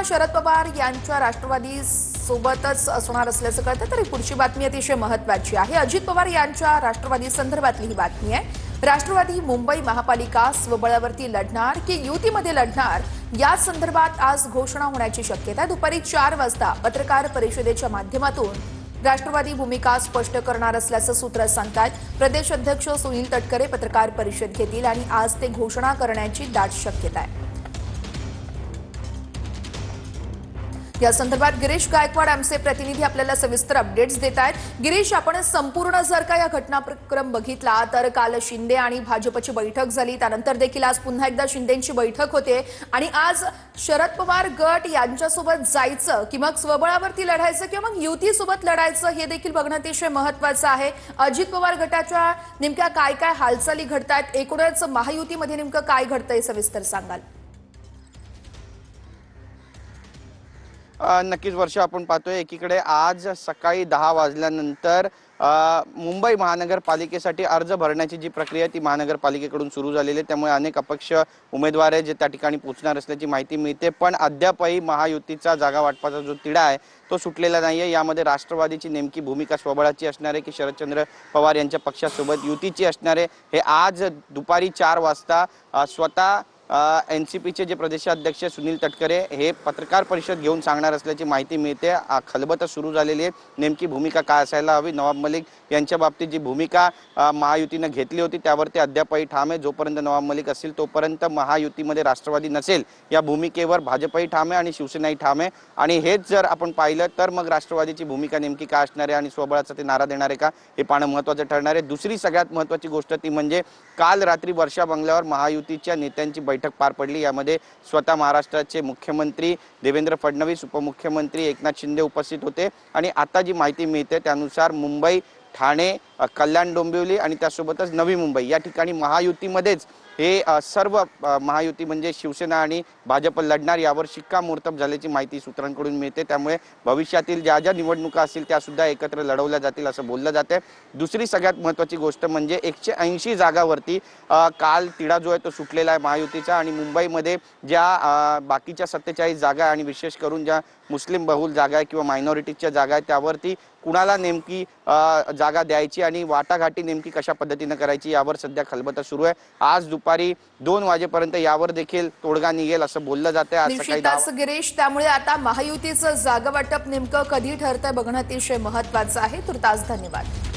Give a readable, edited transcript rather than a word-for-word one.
शरद पवार यांच्या राष्ट्रवादी सोबतच असणार असल्याचं कळतं। तरी पुढची बातमी अतिशय महत्त्वाची आहे। अजित पवार यांच्या राष्ट्रवादी संदर्भातली ही बातमी आहे। राष्ट्रवादी मुंबई महापालिका स्वबळावरती लढणार की युतीमध्ये लढणार या संदर्भात आज घोषणा होण्याची शक्यता आहे। दुपारी 4 वाजता पत्रकार परिषदेच्या माध्यमातून राष्ट्रवादी भूमिका स्पष्ट करणार असल्याचं सूत्र सांगतात। प्रदेश अध्यक्ष सुनील तटकरे पत्रकार परिषद घेतील आणि आज ते घोषणा करण्याची दाट शक्यता आहे। या संदर्भात गिरीश गायकवाड आमचे प्रतिनिधी आपल्याला सविस्तर अपडेट्स देत आहेत। गिरीश, आपण संपूर्ण जर का या घटनाक्रम बघितला तर काल शिंदे आणि भाजपची बैठक झाली, त्यानंतर देखील आज पुन्हा एकदा शिंदेंची बैठक होते आणि आज शरद पवार गट यांच्यासोबत जायचं की मग स्वबळावरती लढायचं किंवा मग युतीसोबत लढायचं हे देखील बघणं अतिशय महत्त्वाचं आहे। अजित पवार गटाच्या नेमक्या काय काय हालचाली घडतात, एकूणच महायुतीमध्ये नेमकं काय घडतंय सविस्तर सांगाल? नक्कीच वर्ष आपण पाहतोय एकीकडे आज सकाळी 10 वाजल्यानंतर मुंबई महानगरपालिकेसाठी अर्ज भरण्याची जी प्रक्रिया ती महानगरपालिकेकडून सुरू झालेली आहे। त्यामुळे अनेक अपक्ष उमेदवार जे त्या ठिकाणी पोहोचणार असल्याची माहिती मिळते, पण अद्यापही महायुतीचा जागा वाटपाचा जो तिढा आहे तो सुटलेला नाहीये। यामध्ये राष्ट्रवादीची नेमकी भूमिका स्वबळाची असणार आहे की शरदचंद्र पवार यांच्या पक्षासोबत युतीची असणार आहे, हे आज दुपारी 4 वाजता स्वतः एनसीपीचे जे प्रदेशाध्यक्ष सुनील तटकरे हे पत्रकार परिषद घेऊन सांगणार असल्याची माहिती मिळते। खलबत सुरू झालेली आहे, नेमकी भूमिका काय असायला हवी। नवाब मलिक यांच्या बाबतीत जी भूमिका महायुतीने घेतली होती त्यावर ते अद्यापही ठाम आहे। जोपर्यंत नवाब मलिक असेल तोपर्यंत महायुतीमध्ये राष्ट्रवादी नसेल या भूमिकेवर भाजपही ठाम आहे आणि शिवसेनाही ठाम आहे। आणि हेच जर आपण पाहिलं तर मग राष्ट्रवादीची भूमिका नेमकी काय असणार आहे आणि स्वबळाचा ते नारा देणार आहे का हे पाहणं महत्त्वाचं ठरणार आहे। दुसरी सगळ्यात महत्त्वाची गोष्ट ती म्हणजे काल रात्री वर्षा बंगल्यावर महायुतीच्या नेत्यांची बैठक पार पडली। यामध्ये स्वतः महाराष्ट्राचे मुख्यमंत्री देवेंद्र फडणवीस, उपमुख्यमंत्री एकनाथ शिंदे उपस्थित होते आणि आता जी माहिती मिळते त्यानुसार मुंबई, ठाणे, कल्याण डोंबिवली आणि त्यासोबतच नवी मुंबई या ठिकाणी महायुतीमध्येच हे सर्व महायुती म्हणजे शिवसेना आणि भाजप लढणार यावर शिक्कामोर्तब झाल्याची माहिती सूत्रांकडून मिळते। त्यामुळे भविष्यातील ज्या ज्या निवडणुका असतील त्या सुद्धा एकत्र लढवल्या जातील असं बोललं जाते। दुसरी सगळ्यात महत्त्वाची गोष्ट म्हणजे 180 जागावरती काल तिढा जो आहे तो सुटलेला आहे महायुतीचा आणि मुंबईमध्ये ज्या बाकीच्या 47 जागा आणि विशेष करून ज्या मुस्लिम बहुल जागा आहे किंवा मायनॉरिटीजच्या जागा आहे त्यावरती कुणाला नेमकी जागा द्यायची आणि वाटाघाटी नेमकी कशा पद्धतीने करायची यावर सध्या खलबत सुरू आहे। आज दुपारी 2 वाजेपर्यंत यावर देखील तोडगा निघेल असं बोललं जातंय। आज सकाळी गिरीश, त्यामुळे आता महायुतीचं जागा वाटप नेमकं कधी ठरतंय बघणं अतिशय महत्त्वाचं आहे। तुर्तास धन्यवाद।